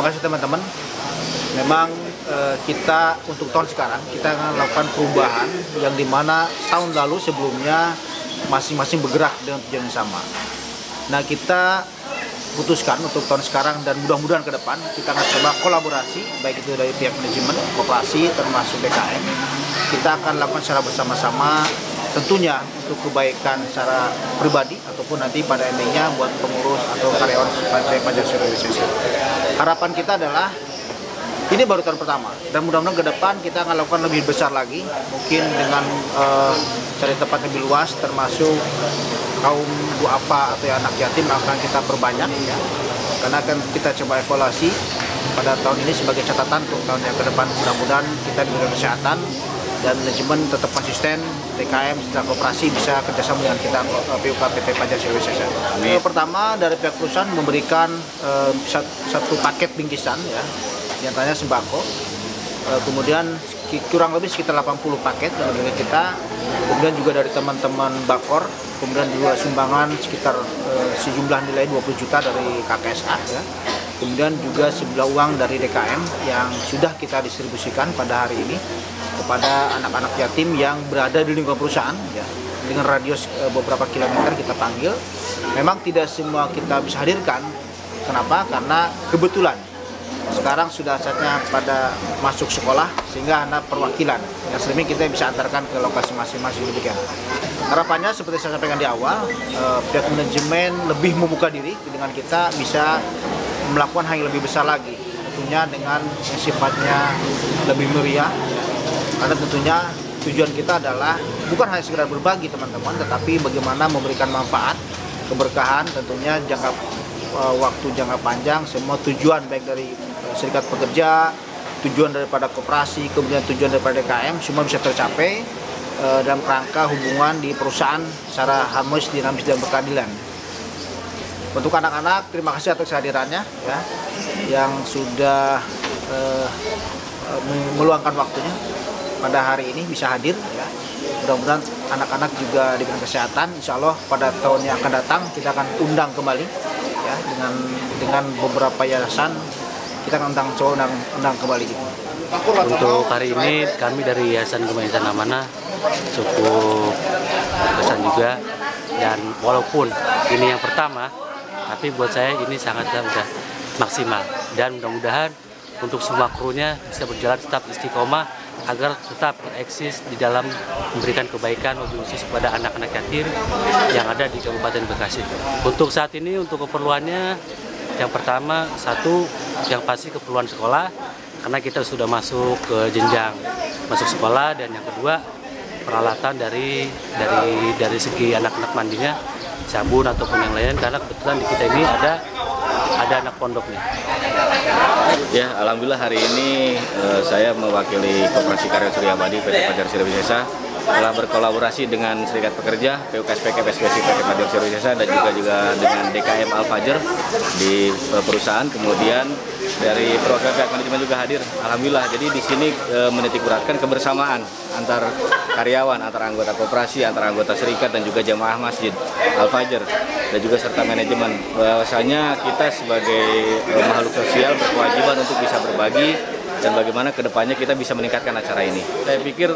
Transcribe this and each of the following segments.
Terima kasih teman-teman. Memang kita untuk tahun sekarang kita akan lakukan perubahan yang dimana tahun lalu sebelumnya masing-masing bergerak dengan tujuan yang sama. Nah, kita putuskan untuk tahun sekarang dan mudah-mudahan ke depan kita akan coba kolaborasi, baik itu dari pihak manajemen, koperasi, termasuk DKM. Kita akan lakukan secara bersama-sama, tentunya untuk kebaikan secara pribadi ataupun nanti pada endingnya buat pengurus atau karyawan Pajak Sriwijaya. Harapan kita adalah ini baru tahun pertama dan mudah-mudahan ke depan kita akan lakukan lebih besar lagi, mungkin dengan cari tempat lebih luas, termasuk kaum duafa atau anak yatim akan kita perbanyak ya. Karena akan kita coba evaluasi pada tahun ini sebagai catatan untuk tahun yang ke depan. Mudah-mudahan kita diberikan kesehatan dan manajemen tetap konsisten, TKM setelah koperasi bisa kerjasama dengan kita PUK PT Pajak Sriwijaya. Pertama dari pihak perusahaan memberikan satu paket bingkisan ya, diantaranya sembako, kemudian kurang lebih sekitar 80 paket dari kita, kemudian juga dari teman-teman Bakor, kemudian juga sumbangan sekitar sejumlah nilai 20 juta dari KKSA ya. Kemudian juga sebelah uang dari DKM yang sudah kita distribusikan pada hari ini kepada anak-anak yatim yang berada di lingkungan perusahaan ya, dengan radius beberapa kilometer kita panggil. Memang tidak semua kita bisa hadirkan. Kenapa? Karena kebetulan sekarang sudah saatnya pada masuk sekolah sehingga anak perwakilan yang selama kita bisa antarkan ke lokasi masing-masing demikian. Harapannya seperti saya sampaikan di awal, pihak manajemen lebih membuka diri dengan kita bisa melakukan hal yang lebih besar lagi, tentunya dengan yang sifatnya lebih meriah. Karena tentunya tujuan kita adalah bukan hanya sekedar berbagi teman-teman, tetapi bagaimana memberikan manfaat, keberkahan, tentunya waktu jangka panjang, semua tujuan baik dari serikat pekerja, tujuan daripada koperasi, kemudian tujuan daripada DKM, semua bisa tercapai dalam rangka hubungan di perusahaan secara harmonis, dinamis, dan berkeadilan. Untuk anak-anak, terima kasih atas kehadirannya ya, yang sudah meluangkan waktunya pada hari ini bisa hadir ya. Mudah-mudahan anak-anak juga diberikan kesehatan. Insya Allah pada tahun yang akan datang kita akan undang kembali ya, dengan beberapa yayasan kita akan undang kembali gitu. Untuk hari ini kami dari Yayasan Kemanusiaan Amanah cukup berkesan juga, dan walaupun ini yang pertama, tapi buat saya ini sangat sudah maksimal, dan mudah-mudahan untuk semua krunya bisa berjalan tetap istiqomah agar tetap eksis di dalam memberikan kebaikan khusus kepada anak-anak yatim yang ada di Kabupaten Bekasi. Untuk saat ini untuk keperluannya yang pertama satu yang pasti keperluan sekolah, karena kita sudah masuk ke jenjang masuk sekolah, dan yang kedua peralatan dari segi anak-anak mandinya, sabun ataupun yang lain, karena kebetulan di kita ini ada anak pondoknya. Ya, alhamdulillah hari ini saya mewakili Koperasi Karyawan Surya Abadi PT Pajak Sriwijaya telah berkolaborasi dengan Serikat Pekerja, PUKSPK, PSBSI, PT Pajak Sriwijaya, dan juga dengan DKM Al-Fajr di perusahaan. Kemudian dari perwakilan pihak manajemen juga hadir. Alhamdulillah. Jadi di sini menitikberatkan kebersamaan antar karyawan, antar anggota koperasi, antar anggota serikat, dan juga jamaah masjid Al-Fajr, dan juga serta manajemen. Bahwasanya kita sebagai makhluk sosial berkewajiban untuk bisa berbagi, dan bagaimana kedepannya kita bisa meningkatkan acara ini. Saya pikir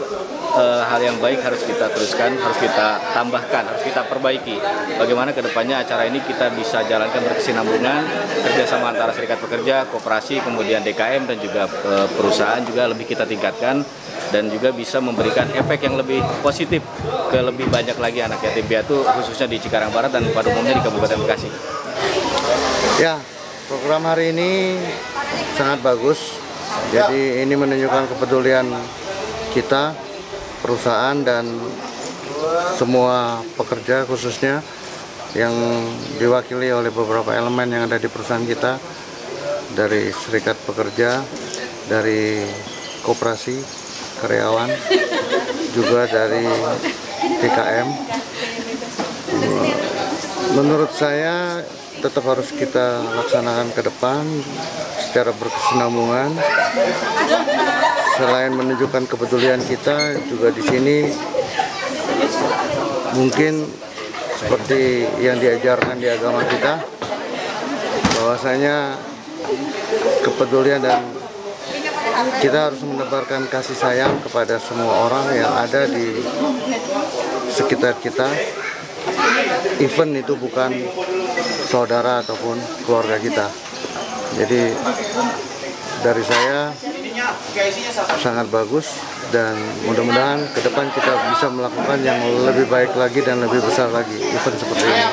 hal yang baik harus kita teruskan, harus kita tambahkan, harus kita perbaiki. Bagaimana kedepannya acara ini kita bisa jalankan berkesinambungan, kerjasama antara serikat pekerja, koperasi, kemudian DKM, dan juga perusahaan juga lebih kita tingkatkan, dan juga bisa memberikan efek yang lebih positif ke lebih banyak lagi anak yatim piatu, khususnya di Cikarang Barat dan pada umumnya di Kabupaten Bekasi. Ya, program hari ini sangat bagus. Jadi ini menunjukkan kepedulian kita, perusahaan, dan semua pekerja khususnya yang diwakili oleh beberapa elemen yang ada di perusahaan kita, dari serikat pekerja, dari koperasi karyawan, juga dari DKM. Menurut saya tetap harus kita laksanakan ke depan secara berkesinambungan. Selain menunjukkan kepedulian kita, juga di sini mungkin seperti yang diajarkan di agama kita, bahwasanya kepedulian dan kita harus menebarkan kasih sayang kepada semua orang yang ada di sekitar kita, even itu bukan saudara ataupun keluarga kita. Jadi dari saya sangat bagus dan mudah-mudahan ke depan kita bisa melakukan yang lebih baik lagi dan lebih besar lagi, event seperti ini.